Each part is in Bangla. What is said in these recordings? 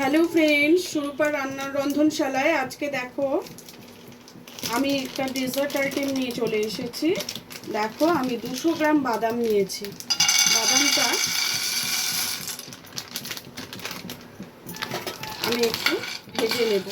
হ্যালো ফ্রেন্ডস, সুরূপার রান্নার রন্ধনশালায় আজকে দেখো আমি একটা ডেজার্ট আইটেম নিয়ে চলে এসেছি। দেখো আমি 200 গ্রাম বাদাম নিয়েছি। বাদামটা আমি একটু ভেজে নেব।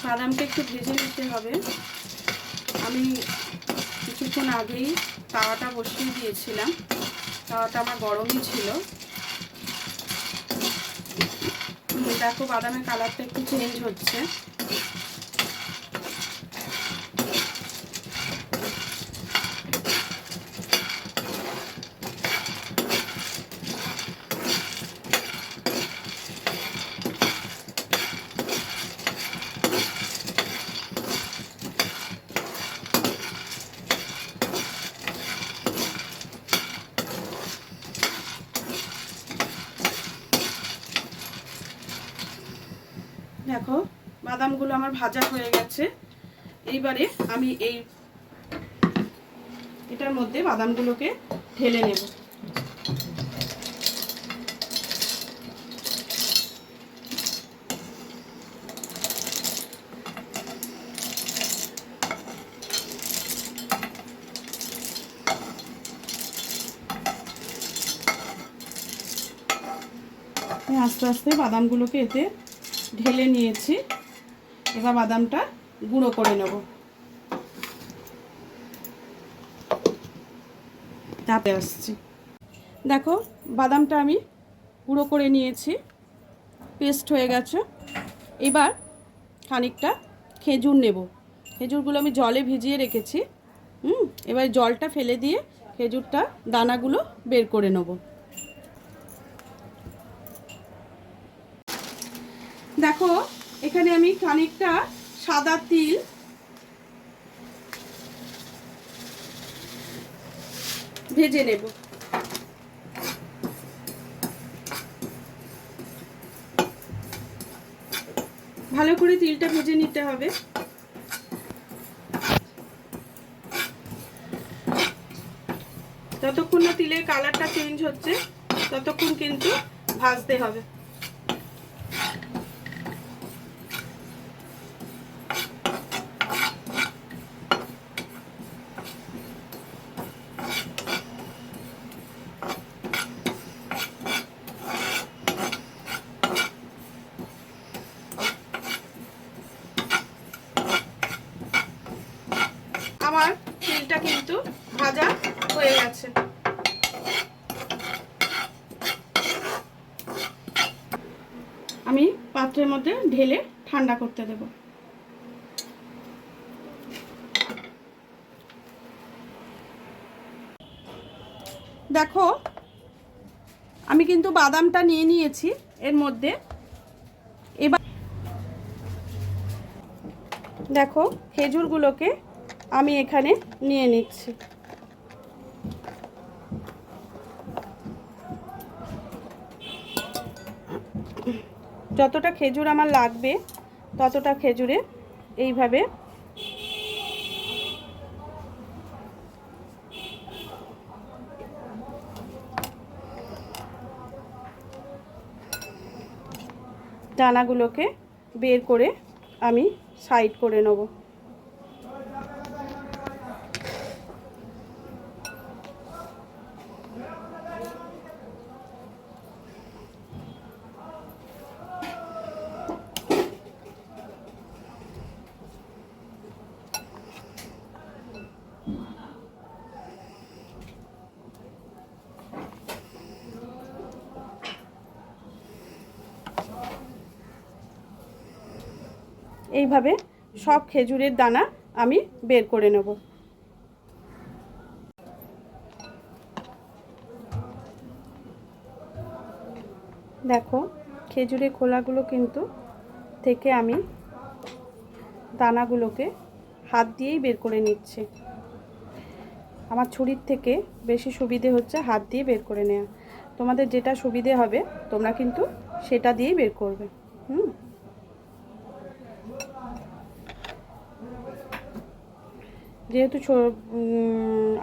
বাদামটা একটু ভেজে নিতে হবে। আমি কিছুক্ষণ আগেই তাওয়াটা বসিয়ে দিয়েছিলাম, তাওয়াটা আমার গরমই ছিল। দেখো বাদামের কালারটা একটু চেঞ্জ হচ্ছে। দেখো বাদামগুলো আমার ভাজা হয়ে গেছে। এইবারে আমি এটার মধ্যে বাদামগুলোকে ঢেলে নেব। আস্তে আস্তে বাদামগুলোকে এতে ঢেলে নিয়েছি। এবার বাদামটা গুঁড়ো করে নেব। তাতে আসছি, দেখো বাদামটা আমি গুঁড়ো করে নিয়েছি, পেস্ট হয়ে গেছে। এবার খানিকটা খেজুর নেব। খেজুরগুলো আমি জলে ভিজিয়ে রেখেছি। এবার জলটা ফেলে দিয়ে খেজুরটা দানাগুলো বের করে নেব। দেখো এখানে আমি খানিকটা সাদা তিল ভেজে নেব। ভালো করে তিলটা ভেজে নিতে হবে। যতক্ষণ না তিলের কালারটা চেঞ্জ হচ্ছে ততক্ষণ কিন্তু ভাজতে হবে। আমার তিলটা কিন্তু ভাজা হয়ে গেছে। আমি পাত্রের মধ্যে ঢেলে ঠান্ডা করতে দেব। দেখো আমি কিন্তু বাদামটা নিয়ে নিয়েছি এর মধ্যে। এবার দেখো খেজুরগুলোকে আমি এখানে নিয়ে নিচ্ছি। যতটা খেজুর আমার লাগবে ততটা খেজুরে এইভাবে দানাগুলোকে বের করে আমি সাইড করে নেব। এইভাবে সব খেজুরের দানা আমি বের করে নেব। দেখো খেজুরের খোলাগুলো কিন্তু থেকে আমি দানাগুলোকে হাত দিয়েই বের করে নিচ্ছি। আমার ছুরির থেকে বেশি সুবিধে হচ্ছে হাত দিয়ে বের করে নেওয়া। তোমাদের যেটা সুবিধে হবে তোমরা কিন্তু সেটা দিয়েই বের করবে। যেহেতু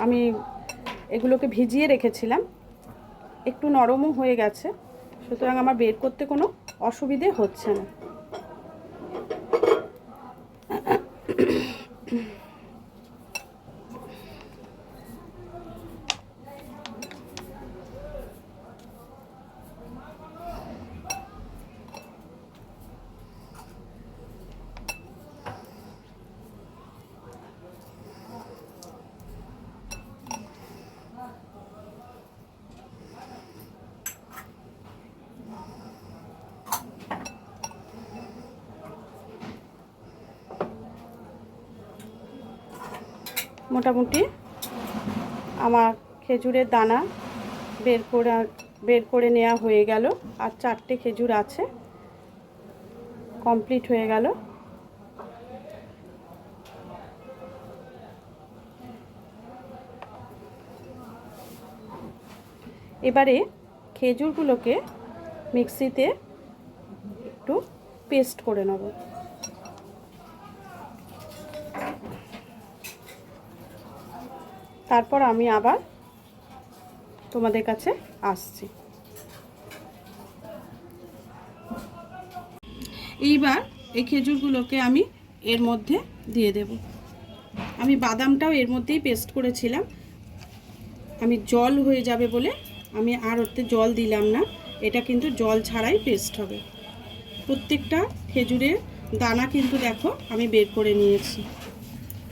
আমি এগুলোকে ভিজিয়ে রেখেছিলাম, একটু নরমও হয়ে গেছে, সুতরাং আমার বের করতে কোনো অসুবিধে হচ্ছে না। মোটামুটি আমার খেজুরের দানা বের করে নেওয়া হয়ে গেল। আর 4টে খেজুর আছে, কমপ্লিট হয়ে গেল। এবারে খেজুরগুলোকে মিক্সিতে একটু পেস্ট করে নেব। তারপর আমি আবার তোমাদের কাছে আসছি। এইবার এই খেজুরগুলোকে আমি এর মধ্যে দিয়ে দেব। আমি বাদামটাও এর মধ্যেই পেস্ট করেছিলাম, আমি জল হয়ে যাবে বলে আমি আর ওতে জল দিলাম না। এটা কিন্তু জল ছাড়াই পেস্ট হবে। প্রত্যেকটা খেজুরের দানা কিন্তু দেখো আমি বের করে নিয়েছি।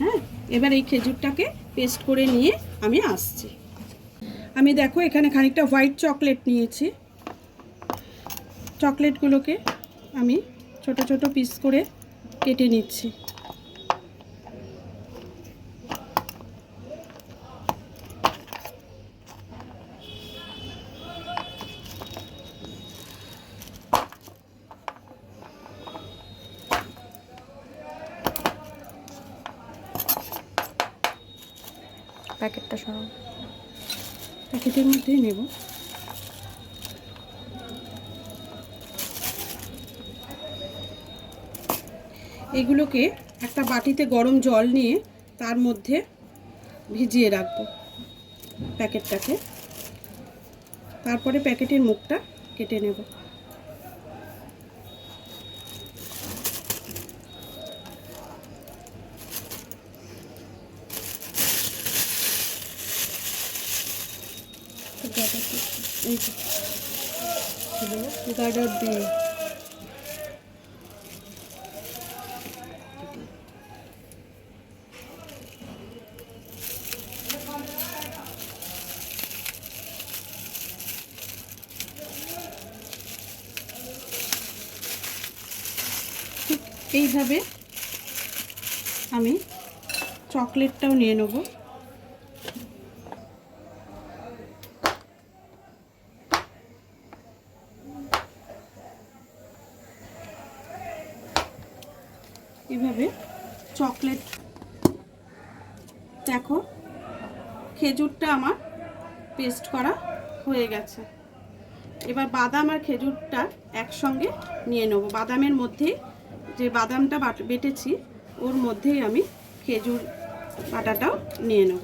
হ্যাঁ, এবার এই খেজুরটাকে পেস্ট করে নিয়ে আমি আসছি। আমি দেখো এখানে খানিকটা হোয়াইট চকলেট নিয়েছি। চকলেটগুলোকে আমি ছোট ছোট পিস করে কেটে নিচ্ছি। প্যাকেটটা সরাও, প্যাকেটের মধ্যেই নেব। এগুলোকে একটা বাটিতে গরম জল নিয়ে তার মধ্যে ভিজিয়ে রাখবো প্যাকেটটাকে। তারপরে প্যাকেটের মুখটা কেটে নেব। গার্ডার দিয়ে এইভাবে আমি চকলেটটাও নিয়ে নেব। এভাবে চকলেট, দেখো খেজুরটা আমার পেস্ট করা হয়ে গেছে। এবার বাদাম আর খেজুরটা একসঙ্গে নিয়ে নেব। বাদামের মধ্যেই যে বাদামটা বেটেছি ওর মধ্যেই আমি খেজুর বাটাটাও নিয়ে নেব।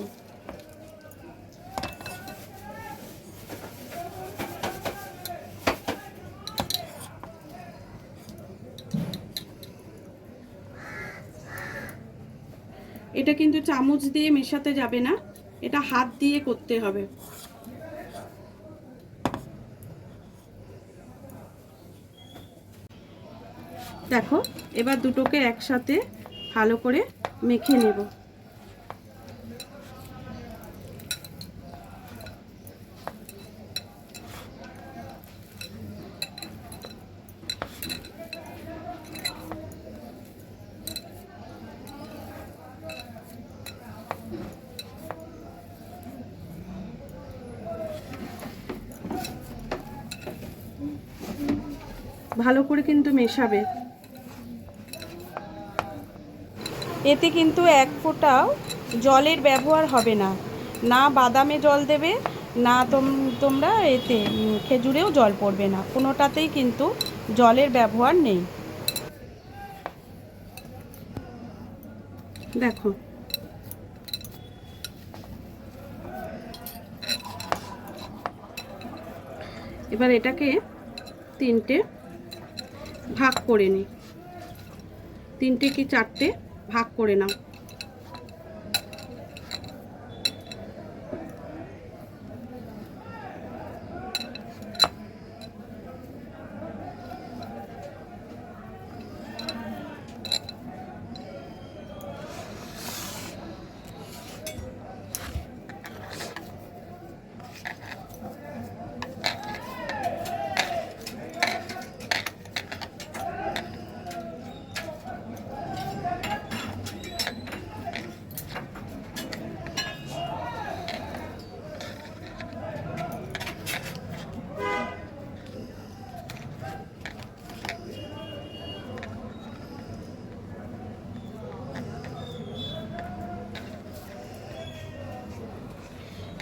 এটা কিন্তু চামচ দিয়ে মেশাতে যাবে না, এটা হাত দিয়ে করতে হবে। দেখো এবার দুটোকে একসাথে ভালো করে মেখে নেব। ভালো করে কিন্তু মেশাবে। এতে কিন্তু এক ফোঁটাও জলের ব্যবহার হবে না। না বাদামে জল দেবে, না তোমরা এতে খেজুরেও জল পড়বে না, কোনোটাতেই কিন্তু জলের ব্যবহার নেই। দেখো এবার এটাকে 3টে ভাগ করে নিই, 3টে কি 4টে ভাগ করে নাও।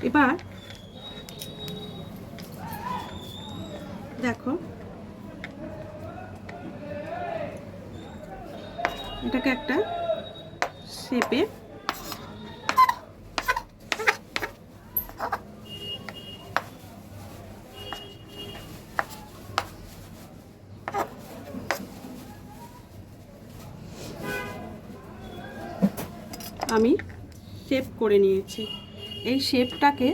এবার দেখো এটাকে একটা শেপে আমি শেপ করে নিয়েছি। এই শেপটাকে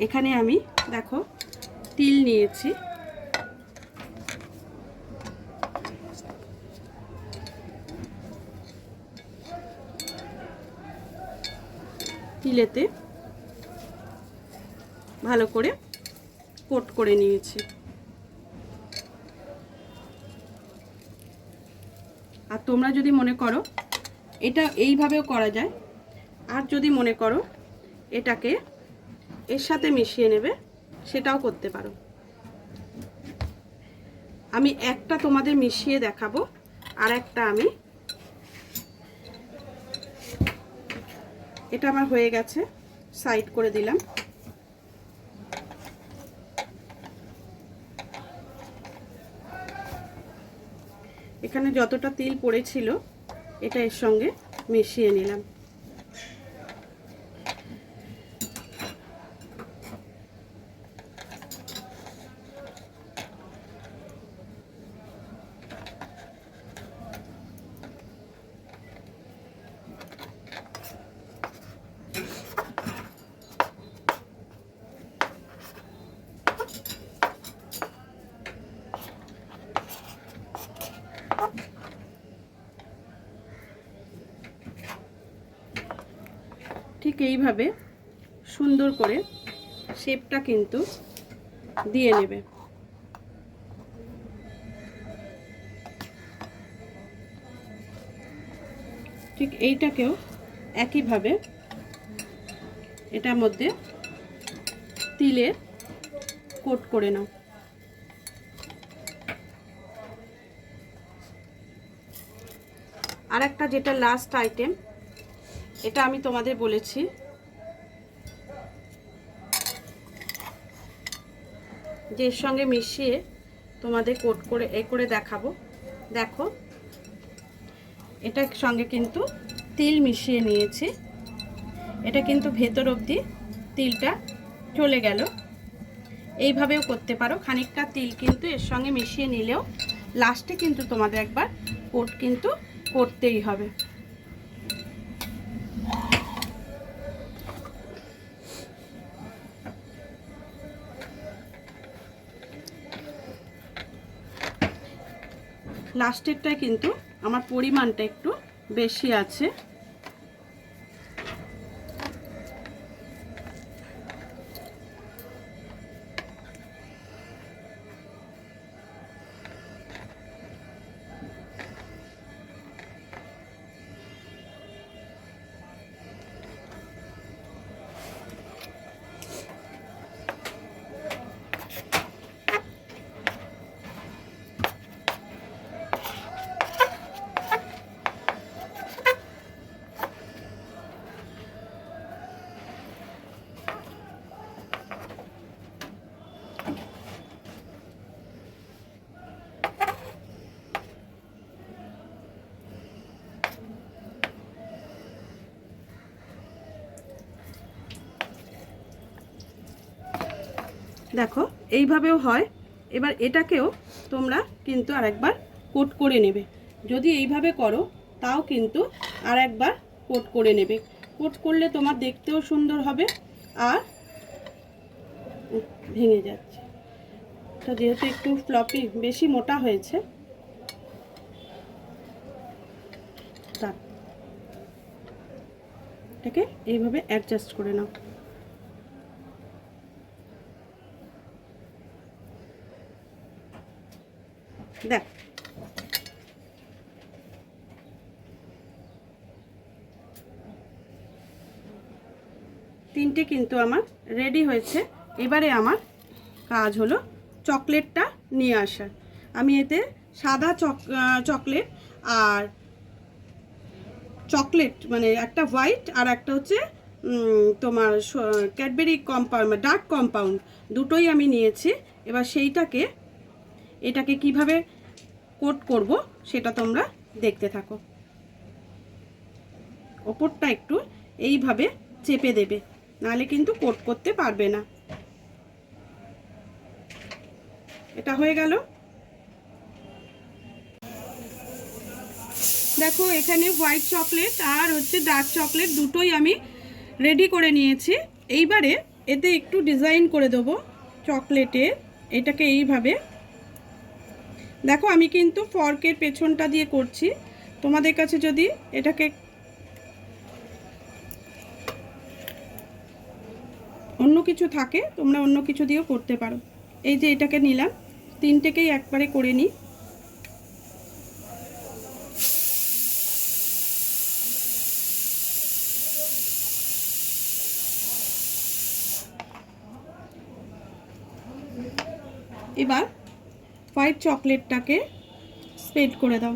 এখানে আমি দেখো তিল নিয়েছি, তিলেতে ভালো করে কোট করে নিয়েছি। আর তোমরা যদি মনে করো এটা এইভাবেও করা যায়, আর যদি মনে করো এটাকে এর সাথে মিশিয়ে নেবে, সেটাও করতে পারো। আমি একটা তোমাদের মিশিয়ে দেখাবো, আর একটা আমি, এটা আমার হয়ে গেছে, সাইড করে দিলাম। এখানে যতটা তিল পড়েছিল এটা এর সঙ্গে মিশিয়ে নিলাম। ঠিক এইভাবে সুন্দর করে শেপটা কিন্তু দিয়ে নেবে। ঠিক এইটাকেও একইভাবে এটার মধ্যে তিলের কোট করে নাও। আর একটা যেটা লাস্ট আইটেম, এটা আমি তোমাদের বলেছি যে এর সঙ্গে মিশিয়ে তোমাদের কোট করে করে দেখাবো। দেখো এটার সঙ্গে কিন্তু তিল মিশিয়ে নিয়েছি, এটা কিন্তু ভেতর অবধি তিলটা চলে গেল। এইভাবেও করতে পারো, খানিকটা তিল কিন্তু এর সঙ্গে মিশিয়ে নিলেও লাস্টে কিন্তু তোমাদের একবার কোট কিন্তু করতেই হবে। লাস্টেরটায় কিন্তু আমার পরিমাণটা একটু বেশি আছে। দেখো এইভাবেও হয়। এবার এটাকেও তোমরা কিন্তু আরেকবার কোট করে নেবে। যদি এইভাবে করো তাও কিন্তু আরেকবার কোট করে নেবে। কোট করলে তোমার দেখতেও সুন্দর হবে আর ভেঙে যাচ্ছে। তো যেহেতু একটু ফ্লপি বেশি মোটা হয়েছে, এটাকে এইভাবে অ্যাডজাস্ট করে নাও। দেখ তিনটে কিন্তু আমার রেডি হয়েছে। এবারে আমার কাজ হলো চকলেটটা নিয়ে আসা। আমি এতে সাদা চকলেট আর চকলেট মানে একটা হোয়াইট আর একটা হচ্ছে তোমার ক্যাডবেরি কম্পাউন্ড ডার্ক কম্পাউন্ড দুটোই আমি নিয়েছি। এবার এটাকে কিভাবে কোট করব সেটা তোমরা দেখতে থাকো। ওপরটা একটু এইভাবে চেপে দেবে, নাহলে কিন্তু কোট করতে পারবে না। এটা হয়ে গেল। দেখো এখানে হোয়াইট চকলেট আর হচ্ছে ডার্ক চকলেট দুটোই আমি রেডি করে নিয়েছি। এইবারে এতে একটু ডিজাইন করে দেবো চকলেটে। এটাকে এইভাবে দেখো, আমি কিন্তু ফর্কের পেছনটা দিয়ে করছি। তোমাদের কাছে যদি এটাকে অন্য কিছু থাকে তোমরা অন্য কিছু দিয়েও করতে পারো। এই যে এটাকে নিলাম, তিনটেকেই একবারে করে নিই। এবার হোয়াইট চকলেটটাকে স্প্রেড করে দাও।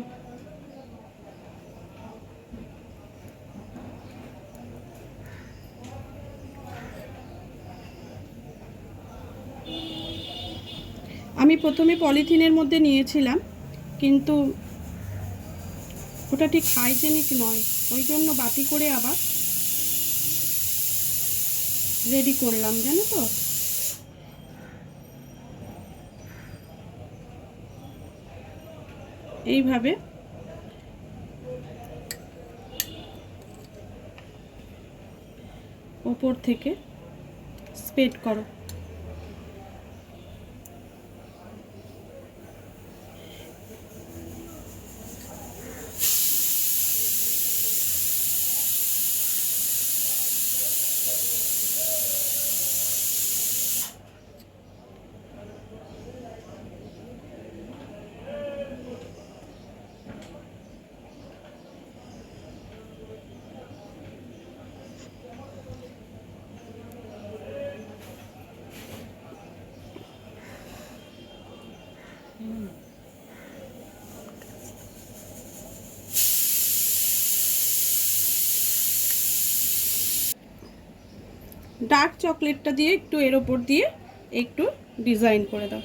আমি প্রথমে পলিথিনের মধ্যে নিয়েছিলাম, কিন্তু ওটা ঠিক হাইজেনিক নয়, ওই জন্য বাটি করে আবার রেডি করলাম, জানো তো। এইভাবে ওপর থেকে স্প্রেড করো। ডার্ক চকলেটটা দিয়ে একটু এর ওপর দিয়ে একটু ডিজাইন করে দাও।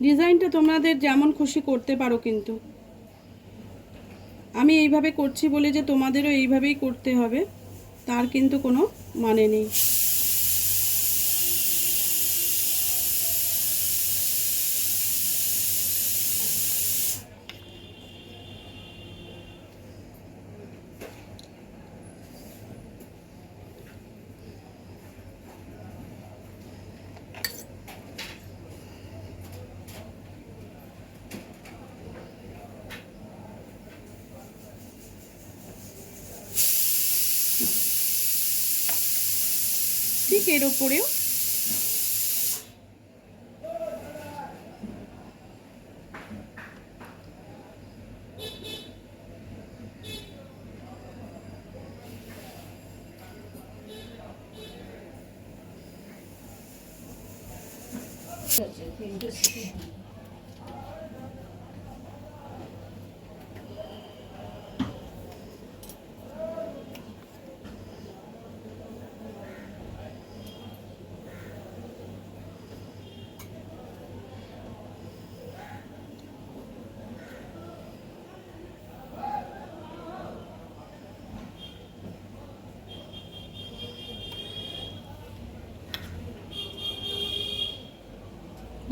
ডিজাইনটা তোমাদের যেমন খুশি করতে পারো, কিন্তু আমি এইভাবে করছি বলে যে তোমাদেরও এইভাবেই করতে হবে তার কিন্তু কোনো মানে নেই। ঠিক এর ওপরেও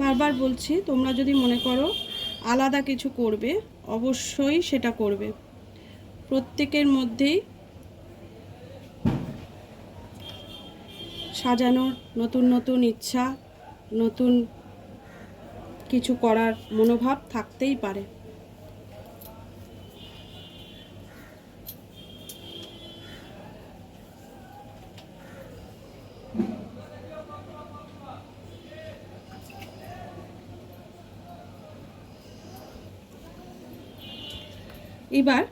বারবার বলছি, তোমরা যদি মনে করো আলাদা কিছু করবে, অবশ্যই সেটা করবে। প্রত্যেকের মধ্যেই সাজানোর নতুন নতুন ইচ্ছা, নতুন কিছু করার মনোভাব থাকতেই পারে। এবার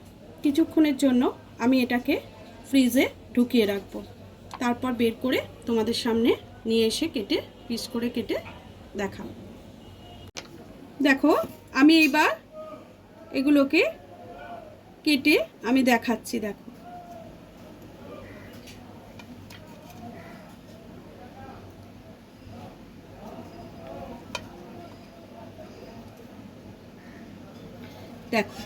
কিছুক্ষণের জন্য আমি এটাকে ফ্রিজে ঢুকিয়ে রাখবো, তারপর বের করে তোমাদের সামনে নিয়ে এসে কেটে পিস করে কেটে দেখাবো। দেখো, আমি এবার এগুলোকে কেটে আমি দেখাচ্ছি। দেখো, দেখো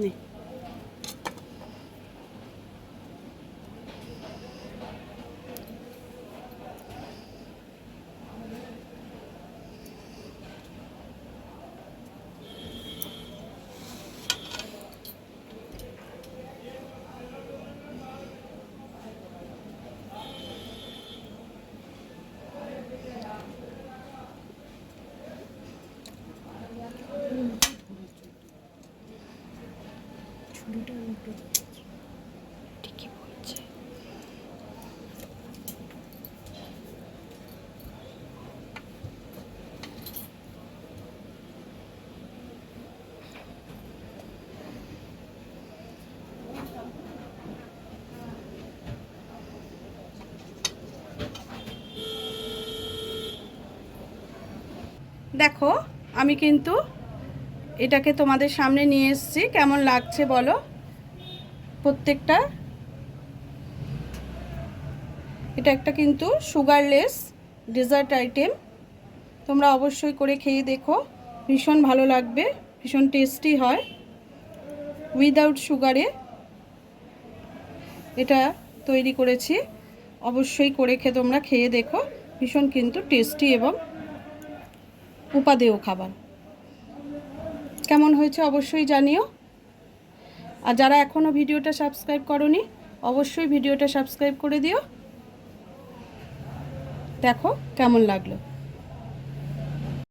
নে। ঠিকই বলছে। দেখো, আমি কিন্তু এটাকে তোমাদের সামনে নিয়ে এসেছি। কেমন লাগছে বলো প্রত্যেকটা। এটা একটা কিন্তু সুগারলেস ডেজার্ট আইটেম। তোমরা অবশ্যই করে খেয়ে দেখো, ভীষণ ভালো লাগবে, ভীষণ টেস্টি হয়। উইদাউট সুগারে এটা তৈরি করেছি, অবশ্যই করে তোমরা খেয়ে দেখো। ভীষণ কিন্তু টেস্টি এবং উপাদেয় খাবার। কেমন হয়েছে অবশ্যই জানিও। আর যারা এখনও ভিডিওটা সাবস্ক্রাইব করোনি, অবশ্যই ভিডিওটা সাবস্ক্রাইব করে দিও। দেখো কেমন লাগলো।